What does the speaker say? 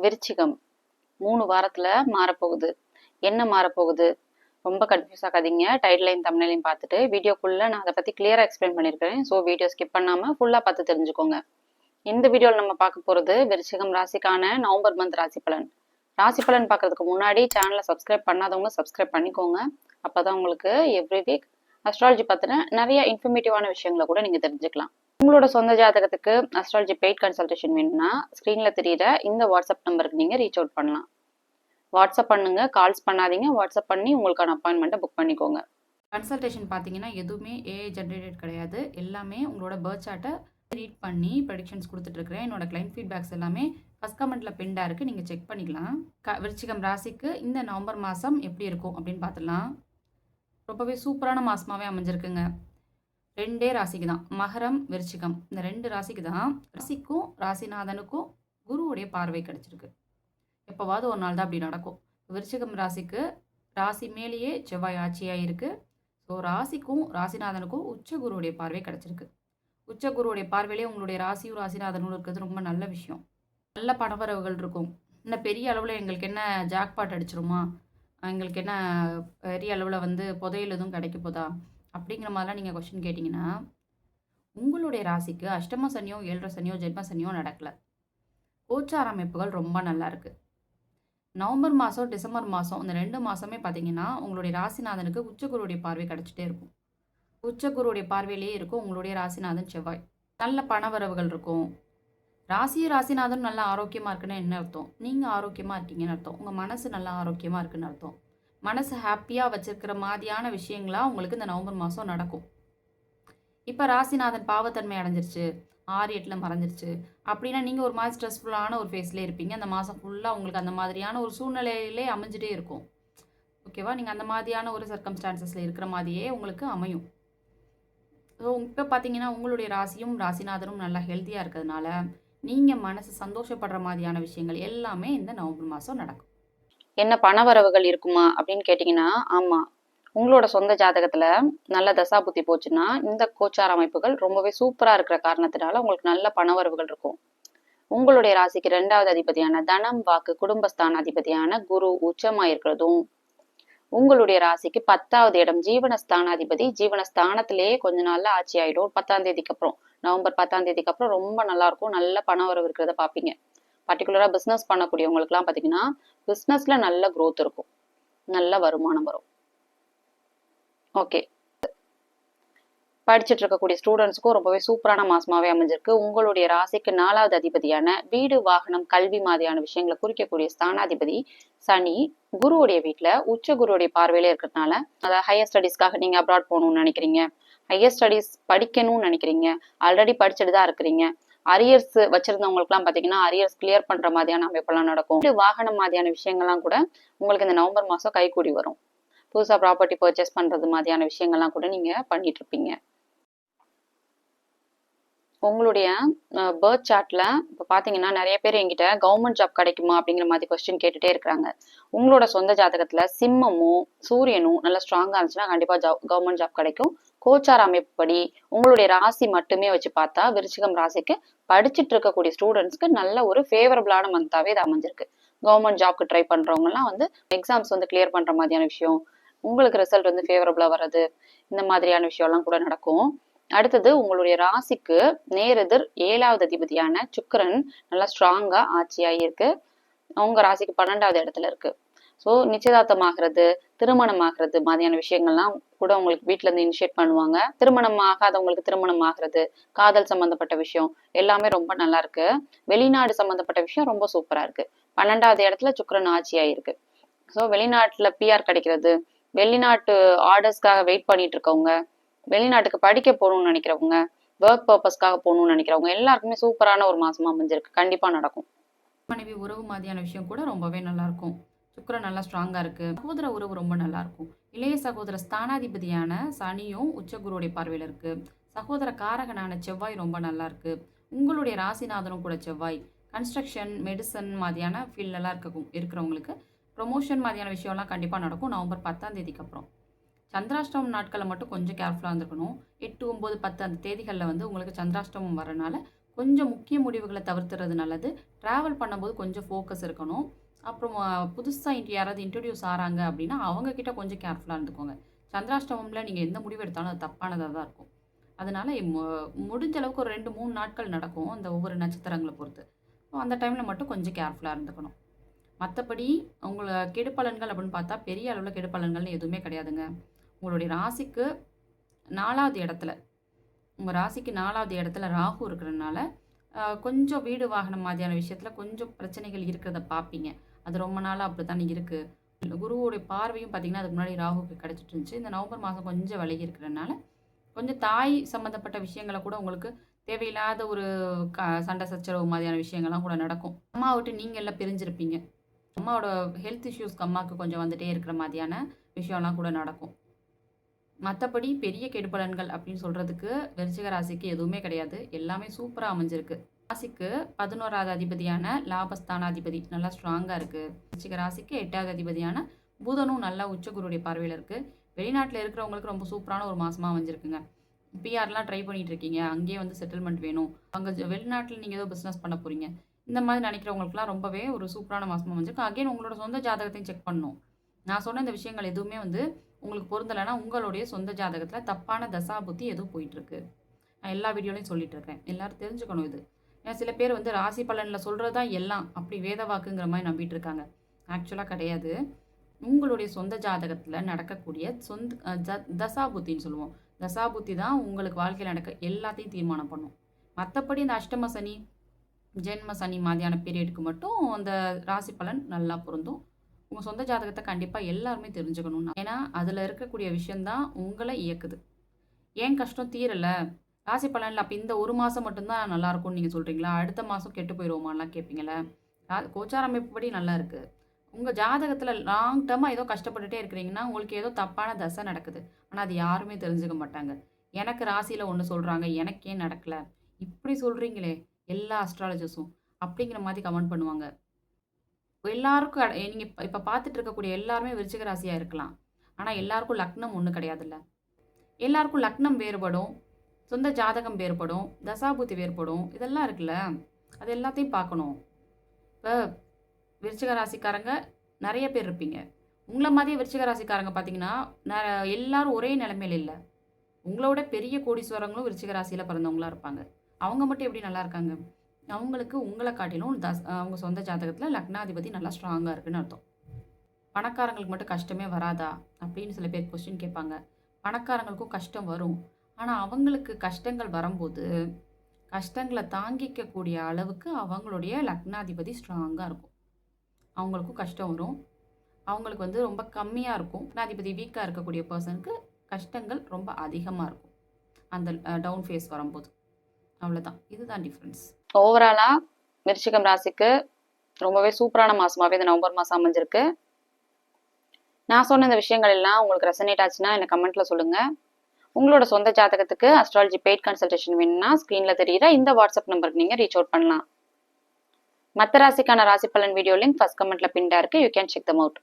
விருச்சிகம் 3 வாரத்துல மாறப்போகுது. என்ன மாறப்போகுது? ரொம்ப கன்ஃபியூஸ் ஆகாதீங்க. டைட்டிலையும் தம்ப்நெயிலையும் பார்த்துட்டு வீடியோக்குள்ள நான் அதை பத்தி கிளியரா எக்ஸ்பிளைன் பண்ணியிருக்கேன். ஸோ வீடியோ ஸ்கிப் பண்ணாம ஃபுல்லா பார்த்து தெரிஞ்சுக்கோங்க. இந்த வீடியோவில் நம்ம பார்க்க போறது விருச்சிகம் ராசிக்கான நவம்பர் மந்த் ராசி பலன். ராசி பலன் பார்க்கறதுக்கு முன்னாடி சேனலை சப்ஸ்கிரைப் பண்ணாதவங்க சப்ஸ்கிரைப் பண்ணிக்கோங்க. அப்பதான் உங்களுக்கு எவ்ரி வீக் அஸ்ட்ராலஜி பத்தின நிறைய இன்ஃபர்மேட்டிவான விஷயங்களை கூட நீங்க தெரிஞ்சுக்கலாம். உங்களோட சொந்த ஜாதகத்துக்கு அஸ்ட்ராலஜி பெய்ட் கன்சல்டேஷன் வேணும்னா ஸ்க்ரீன்ல தெரியுற இந்த வாட்ஸ்அப் நம்பருக்கு நீங்க ரீச் அவுட் பண்ணலாம். வாட்ஸ்அப் பண்ணுங்க, கால்ஸ் பண்ணாதீங்க. வாட்ஸ்அப் பண்ணி உங்களுக்கான அப்பாயின்மெண்ட்டை புக் பண்ணிக்கோங்க. கன்சல்டேஷன் பார்த்தீங்கன்னா எதுவுமே ஏஐ ஜென்ரேட்டட் கிடையாது. எல்லாமே உங்களோட பர்த் சார்ட்டை ரீட் பண்ணி ப்ரெடிக்ஷன்ஸ் கொடுத்துட்ருக்கிறேன். என்னோட கிளைண்ட் ஃபீட்பேக்ஸ் எல்லாமே ஃபஸ்ட் கமெண்ட்டில் பின்டாக இருக்குது, நீங்கள் செக் பண்ணிக்கலாம். விருச்சிகம் ராசிக்கு இந்த நவம்பர் மாதம் எப்படி இருக்கும் அப்படின்னு பார்த்துடலாம். ரொம்பவே சூப்பரான மாதமாகவே அமைஞ்சிருக்குங்க. 2 ராசிக்கு தான், மகரம் விருச்சிகம், இந்த 2 ராசிக்கு தான் ராசிக்கும் ராசிநாதனுக்கும் குருவுடைய பார்வை கிடைச்சிருக்கு. எப்போவாவது ஒரு நாள் தான் அப்படி நடக்கும். விருச்சிகம் ராசிக்கு ராசி மேலேயே செவ்வாய் ஆட்சியாக இருக்குது. ஸோ ராசிக்கும் ராசிநாதனுக்கும் உச்ச குருவுடைய பார்வை கிடைச்சிருக்கு. உச்ச குருவுடைய பார்வையிலே உங்களுடைய ராசியும் ராசிநாதனும் இருக்கிறது ரொம்ப நல்ல விஷயம். நல்ல பணவரவுகள் இருக்கும். இன்னும் பெரிய அளவில் எங்களுக்கு என்ன ஜாக்பாட் அடிச்சிருமா, எங்களுக்கு என்ன பெரிய அளவில் புதையல் எதுவும் கிடைக்க போதா அப்படிங்கிற மாதிரிலாம் நீங்கள் கொஸ்டின் கேட்டிங்கன்னா, உங்களுடைய ராசிக்கு அஷ்டம சனியோ 7 சனியோ ஜென்ம சனியோ நடக்கலை. கோச்சார அமைப்புகள் ரொம்ப நல்லா இருக்குது. நவம்பர் மாதம் டிசம்பர் மாதம் இந்த 2 மாதமே பார்த்தீங்கன்னா உங்களுடைய ராசிநாதனுக்கு உச்சகுருவுடைய பார்வை கிடச்சிட்டே இருக்கும். உச்சகுருவுடைய பார்வையிலேயே இருக்கும் உங்களுடைய ராசிநாதன் செவ்வாய். நல்ல பணவரவுகள் இருக்கும். ராசிநாதன் நல்லா ஆரோக்கியமாக இருக்குன்னு என்ன அர்த்தம்? நீங்கள் ஆரோக்கியமாக இருக்கீங்கன்னு அர்த்தம். உங்கள் மனசு நல்லா ஆரோக்கியமாக இருக்குன்னு அர்த்தம். மனசு ஹாப்பியாக வச்சிருக்கிற மாதிரியான விஷயங்களாக உங்களுக்கு இந்த நவம்பர் மாதம் நடக்கும். இப்போ ராசிநாதன் பாவத்தன்மை அடைஞ்சிருச்சு, 6-8 மறைஞ்சிருச்சு அப்படின்னா நீங்கள் ஒரு மாதிரி ஸ்ட்ரெஸ்ஃபுல்லான ஒரு ஃபேஸ்லேயே இருப்பீங்க. அந்த மாதம் ஃபுல்லாக உங்களுக்கு அந்த மாதிரியான ஒரு சூழ்நிலையிலே அமைஞ்சிட்டே இருக்கும். ஓகேவா? நீங்கள் அந்த மாதிரியான ஒரு சர்க்கம்ஸ்டான்சஸில் இருக்கிற மாதிரியே உங்களுக்கு அமையும். ஸோ இப்போ பார்த்தீங்கன்னா உங்களுடைய ராசியும் ராசிநாதனும் நல்லா ஹெல்த்தியாக இருக்கிறதுனால நீங்கள் மனசு சந்தோஷப்படுற மாதிரியான விஷயங்கள் எல்லாமே இந்த நவம்பர் மாதம் நடக்கும். என்ன பணவரவுகள் இருக்குமா அப்படின்னு கேட்டிங்கன்னா, ஆமாம். உங்களோட சொந்த ஜாதகத்துல நல்ல தசா புத்தி போச்சுன்னா இந்த கோச்சார அமைப்புகள் ரொம்பவே சூப்பரா இருக்கிற காரணத்தினால உங்களுக்கு நல்ல பணவரவுகள் இருக்கும். உங்களுடைய ராசிக்கு 2வது அதிபதியான தனம் வாக்கு குடும்பஸ்தான அதிபதியான குரு உச்சமா இருக்கிறதும், உங்களுடைய ராசிக்கு 10வது இடம் ஜீவனஸ்தானாதிபதி ஜீவனஸ்தானத்திலேயே கொஞ்ச நாள்ல ஆட்சி ஆயிடும். 10ஆம் தேதிக்கு அப்புறம், நவம்பர் 10ஆம் தேதிக்கு அப்புறம் ரொம்ப நல்லா இருக்கும். நல்ல பணவரவு இருக்கிறத பார்ப்பீங்க. பர்டிகுலரா பிசினஸ் பண்ணக்கூடியவங்களுக்கு எல்லாம் பாத்தீங்கன்னா பிசினஸ்ல நல்ல growth இருக்கும், நல்ல வருமானம் வரும். ஓகே, படிச்சுட்டு இருக்கக்கூடிய ஸ்டூடெண்ட்ஸுக்கும் ரொம்பவே சூப்பரான மாசமாவே அமைஞ்சிருக்கு. உங்களுடைய ராசிக்கு 4வது அதிபதியான வீடு வாகனம் கல்வி மாதிரியான விஷயங்களை குறிக்கக்கூடிய ஸ்தானாதிபதி சனி குருவுடைய வீட்டுல உச்ச குருவுடைய பார்வையில இருக்கிறதுனால, அதாவது ஹையர் ஸ்டடீஸ்க்காக நீங்க அப்ராட் போகணும்னு நினைக்கிறீங்க, ஹையர் ஸ்டடீஸ் படிக்கணும்னு நினைக்கிறீங்க, ஆல்ரெடி படிச்சுட்டு தான் இருக்கிறீங்க, அரியர்ஸ் வச்சிருந்தவங்களுக்கு எல்லாம் பாத்தீங்கன்னா அரியர்ஸ் கிளியர் பண்ற மாதிரியான அமைப்பெல்லாம் நடக்கும். வீடு வாகனம் மாதிரியான விஷயங்கள்லாம் கூட உங்களுக்கு இந்த நவம்பர் மாசம் கைகூடி வரும். புதுசா ப்ராப்பர்ட்டி பர்ச்சேஸ் பண்றது மாதிரியான விஷயங்கள்லாம் கூட நீங்க பண்ணிட்டு இருப்பீங்க. உங்களுடைய பர்த் சார்ட்ல இப்போ பார்த்தீங்கன்னா நிறைய பேர் என்கிட்ட கவர்மெண்ட் ஜாப் கிடைக்குமா அப்படிங்கிற மாதிரி கொஸ்டின் கேட்டுட்டே இருக்கிறாங்க. உங்களோட சொந்த ஜாதகத்துல சிம்மமும் சூரியனும் நல்லா ஸ்ட்ராங்கா இருந்துச்சுன்னா கண்டிப்பா கவர்மெண்ட் ஜாப் கிடைக்கும். கோச்சார அமைப்புப்படி உங்களுடைய ராசி மட்டுமே வச்சு பார்த்தா விருச்சிகம் ராசிக்கு படிச்சுட்டு இருக்கக்கூடிய ஸ்டூடெண்ட்ஸ்க்கு நல்ல ஒரு ஃபேவரபிளான மந்தாவே இது அமைஞ்சிருக்கு. கவர்மெண்ட் ஜாப்க்கு ட்ரை பண்றவங்க எல்லாம் எக்ஸாம்ஸ் கிளியர் பண்ற மாதிரியான விஷயம், உங்களுக்கு ரிசல்ட் ஃபேவரபிளா வர்றது, இந்த மாதிரியான விஷயம் எல்லாம் கூட நடக்கும். அடுத்தது உங்களுடைய ராசிக்கு நேரெதிர் 7வது அதிபதியான சுக்கிரன் நல்லா ஸ்ட்ராங்கா ஆட்சியாயிருக்கு. உங்க ராசிக்கு 12வது இடத்துல இருக்கு. ஸோ நிச்சயதார்த்தம் ஆகிறது, திருமணம் ஆகிறது மாதிரியான விஷயங்கள்லாம் கூட உங்களுக்கு வீட்டுல இருந்து இனிஷியேட் பண்ணுவாங்க. திருமணம் ஆகாதவங்களுக்கு திருமணம் ஆகிறது, காதல் சம்பந்தப்பட்ட விஷயம் எல்லாமே ரொம்ப நல்லா இருக்கு. வெளிநாடு சம்பந்தப்பட்ட விஷயம் ரொம்ப சூப்பரா இருக்கு. 12வது இடத்துல சுக்கிரன் ஆட்சியாயிருக்கு. ஸோ வெளிநாட்டுல பிஆர் கிடைக்கிறது, வெளிநாட்டு ஆர்டர்ஸ்க்காக வெயிட் பண்ணிட்டு இருக்கவங்க, வெளிநாட்டுக்கு படிக்க போகணும்னு நினைக்கிறவங்க, ஒர்க் பர்பஸ்க்காக போகணும்னு நினைக்கிறவங்க எல்லாருக்குமே சூப்பரான ஒரு மாசமா அமைஞ்சிருக்கு. கண்டிப்பா நடக்கும். மனைவி உறவு மாதிரியான விஷயம் கூட ரொம்பவே நல்லா இருக்கும். சுக்கிரன் நல்லா ஸ்ட்ராங்கா இருக்கு. சகோதர உறவு ரொம்ப நல்லா இருக்கும். இளைய சகோதர ஸ்தானாதிபதியான சனியும் உச்சகுருவுடைய பார்வையில இருக்கு. சகோதர காரகனான செவ்வாய் ரொம்ப நல்லா இருக்கு. உங்களுடைய ராசிநாதனும் கூட செவ்வாய். கன்ஸ்ட்ரக்ஷன் மெடிசன் மாதிரியான ஃபீல்டெல்லாம் இருக்கிறவங்களுக்கு ப்ரொமோஷன் மாதிரியான விஷயம்லாம் கண்டிப்பாக நடக்கும் நவம்பர் 10ஆம் தேதிக்கு அப்புறம். சந்திராஷ்டமம் நாட்களை மட்டும் கொஞ்சம் கேர்ஃபுல்லாக இருந்துக்கணும். 8, 9, 10 அந்த தேதிகளில் உங்களுக்கு சந்திராஷ்டமம் வரனால கொஞ்சம் முக்கிய முடிவுகளை தவிர்த்துறது நல்லது. ட்ராவல் பண்ணும்போது கொஞ்சம் ஃபோக்கஸ் இருக்கணும். அப்புறம் புதுசாக யாராவது இன்ட்ரடியூஸ் ஆகிறாங்க அப்படின்னா அவங்க கிட்ட கொஞ்சம் கேர்ஃபுல்லாக இருந்துக்கோங்க. சந்திராஷ்டமம்ல நீங்கள் எந்த முடிவு எடுத்தாலும் அது தப்பானதாக தான் இருக்கும். அதனால முடிஞ்ச அளவுக்கு ஒரு 2-3 நாட்கள் நடக்கும் அந்த ஒவ்வொரு நட்சத்திரங்களை பொறுத்து. அந்த டைமில் மட்டும் கொஞ்சம் கேர்ஃபுல்லாக இருந்துக்கணும். மற்றபடி உங்களை கெடுபலன்கள் அப்படின்னு பார்த்தா பெரிய அளவில் கெடுபலன்கள்னு எதுவுமே கிடையாதுங்க. உங்களுடைய ராசிக்கு 4வது இடத்துல உங்கள் ராசிக்கு 4வது இடத்துல ராகு இருக்கிறதுனால கொஞ்சம் வீடு வாகனம் மாதிரியான விஷயத்தில் கொஞ்சம் பிரச்சனைகள் இருக்கிறத பார்ப்பீங்க. அது ரொம்ப நாளாக அப்படி தானே இருக்குது. குருவோடைய பார்வையும் பார்த்தீங்கன்னா அதுக்கு முன்னாடி ராகுக்கு கிடச்சிட்டு இருந்துச்சு. இந்த நவம்பர் மாதம் கொஞ்சம் விலகி இருக்கிறதுனால கொஞ்சம் தாய் சம்மந்தப்பட்ட விஷயங்களை கூட உங்களுக்கு தேவையில்லாத ஒரு சண்டை சச்சரவு மாதிரியான விஷயங்கள்லாம் கூட நடக்கும். அம்மாவை விட்டு நீங்கள் எல்லாம் பிரிஞ்சிருப்பீங்க. அம்மாவோட ஹெல்த் இஷ்யூஸ்க்கு அம்மாவுக்கு கொஞ்சம் வந்துட்டே இருக்கிற மாதிரியான விஷயம்லாம் கூட நடக்கும். மற்றபடி பெரிய கெடுபலன்கள் அப்படின்னு சொல்கிறதுக்கு விருச்சிக ராசிக்கு எதுவுமே கிடையாது. எல்லாமே சூப்பராக அமைஞ்சிருக்கு. ராசிக்கு 11வது அதிபதியான லாபஸ்தானாதிபதி நல்லா ஸ்ட்ராங்காக இருக்குது. விருச்சிக ராசிக்கு 8வது அதிபதியான புதனும் நல்லா உச்சகுருடைய பார்வையில் இருக்குது. வெளிநாட்டில் இருக்கிறவங்களுக்கு ரொம்ப சூப்பரான ஒரு மாதமாக அமைஞ்சிருக்குங்க. பிஆர்லாம் ட்ரை பண்ணிட்டு இருக்கீங்க, அங்கேயே வந்து செட்டில்மெண்ட் வேணும், அங்கே வெளிநாட்டில் நீங்கள் ஏதோ பிஸ்னஸ் பண்ண போகிறீங்க, இந்த மாதிரி நினைக்கிறவங்களுக்குலாம் ரொம்பவே ஒரு சூப்பரான மாதமாக அமைஞ்சிருக்கு. அகைன் உங்களோட சொந்த ஜாதகத்தையும் செக் பண்ணணும். நான் சொன்ன இந்த விஷயங்கள் எதுவுமே வந்து உங்களுக்கு பொருந்தலைன்னா உங்களுடைய சொந்த ஜாதகத்தில் தப்பான தசா புத்தி எதுவும் போயிட்டுருக்கு. நான் எல்லா வீடியோலையும் சொல்லிட்டு இருக்கேன். எல்லாரும் தெரிஞ்சுக்கணும் இது. ஏன்னா சில பேர் வந்து ராசி பலனில் சொல்கிறது தான் எல்லாம் அப்படி வேத வாக்குங்கிற மாதிரி நம்பிட்டு இருக்காங்க. ஆக்சுவலாக கிடையாது. உங்களுடைய சொந்த ஜாதகத்தில் நடக்கக்கூடிய தசா புத்தின்னு சொல்லுவோம். தசா புத்தி தான் உங்களுக்கு வாழ்க்கையில் நடக்க எல்லாத்தையும் தீர்மானம் பண்ணும். மற்றபடி இந்த அஷ்டம சனி, ஜென்ம சனி மாதிரியான பீரியடுக்கு மட்டும் அந்த ராசி பலன் நல்லா பொருந்தும். உங்கள் சொந்த ஜாதகத்தை கண்டிப்பாக எல்லாருமே தெரிஞ்சுக்கணும். ஏன்னா அதில் இருக்கக்கூடிய விஷயந்தான் உங்களை இயக்குது. ஏன் கஷ்டம் தீரலை ராசி பலனில் அப்போ இந்த ஒரு மாதம் மட்டும்தான் நல்லாயிருக்கும்னு நீங்கள் சொல்கிறீங்களா, அடுத்த மாதம் கெட்டு போயிடுவோமாலாம் கேட்பீங்களே. கோச்சார அமைப்புப்படி நல்லா இருக்குது. உங்கள் ஜாதகத்தில் லாங் டேர்மாக ஏதோ கஷ்டப்பட்டுட்டே இருக்கிறீங்கன்னா உங்களுக்கு ஏதோ தப்பான தசை நடக்குது. ஆனால் அது யாருமே தெரிஞ்சுக்க மாட்டாங்க. எனக்கு ராசியில் ஒன்று சொல்கிறாங்க, எனக்கு ஏன் நடக்கலை, இப்படி சொல்கிறீங்களே எல்லா அஸ்ட்ராலஜர்ஸும் அப்படிங்கிற மாதிரி கமெண்ட் பண்ணுவாங்க. எல்லாருக்கும் நீங்கள் இப்போ பார்த்துட்டு இருக்கக்கூடிய எல்லாருமே விருச்சிக ராசியாக இருக்கலாம். ஆனால் எல்லாருக்கும் லக்னம் ஒன்று கிடையாதுல்ல. எல்லாருக்கும் லக்னம் வேறுபடும், சொந்த ஜாதகம் வேறுபடும், தசாபுத்தி வேறுபடும், இதெல்லாம் இருக்குல்ல. அது எல்லாத்தையும் பார்க்கணும். இப்போ விருச்சிக ராசிக்காரங்க நிறைய பேர் இருப்பீங்க. உங்களை மாதிரியே விருச்சிக ராசிக்காரங்க பார்த்தீங்கன்னா எல்லாரும் ஒரே நிலைமையில் இல்லை. உங்களோட பெரிய கோடீஸ்வரங்களும் விருச்சிக ராசியில் பிறந்தவங்களா இருப்பாங்க. அவங்க மட்டும் எப்படி நல்லா இருக்காங்க? அவங்களுக்கு உங்களை காட்டிலும் அவங்க சொந்த ஜாதகத்தில் லக்னாதிபதி நல்லா ஸ்ட்ராங்காக இருக்குன்னு அர்த்தம். பணக்காரங்களுக்கு மட்டும் கஷ்டமே வராதா அப்படின்னு சில பேர் கொஸ்டின் கேட்பாங்க. பணக்காரங்களுக்கும் கஷ்டம் வரும். ஆனால் அவங்களுக்கு கஷ்டங்கள் வரும்போது கஷ்டங்களை தாங்கிக்கக்கூடிய அளவுக்கு அவங்களுடைய லக்னாதிபதி ஸ்ட்ராங்காக இருக்கும். அவங்களுக்கும் கஷ்டம் வரும். அவங்களுக்கு வந்து ரொம்ப கம்மியாக இருக்கும். லக்னாதிபதி வீக்காக இருக்கக்கூடிய பர்சனுக்கு கஷ்டங்கள் ரொம்ப அதிகமாக இருக்கும் அந்த டவுன் ஃபேஸ் வரும்போது. அவ்வளோதான், இதுதான் டிஃப்ரென்ஸ். ஓவராலாக விருச்சிகம் ராசிக்கு ரொம்பவே சூப்பரான மாதமாகவே இந்த நவம்பர் மாதம் அமைஞ்சிருக்கு. நான் சொன்ன இந்த விஷயங்கள் எல்லாம் உங்களுக்கு ரெசனேட் ஆச்சுன்னா எனக்கு கமெண்ட்டில் சொல்லுங்கள். உங்களோட சொந்த ஜாதகத்துக்கு அஸ்ட்ராலஜி பெய்ட் கன்சல்டேஷன் வேணும்னா ஸ்க்ரீனில் தெரியுற இந்த வாட்ஸ்அப் நம்பருக்கு நீங்கள் ரீச் அவுட் பண்ணலாம். மற்ற ராசிக்கான ராசி பலன் வீடியோ லிங்க் ஃபர்ஸ்ட் கமெண்ட்ல பின்டா இருக்கு. You can check them out.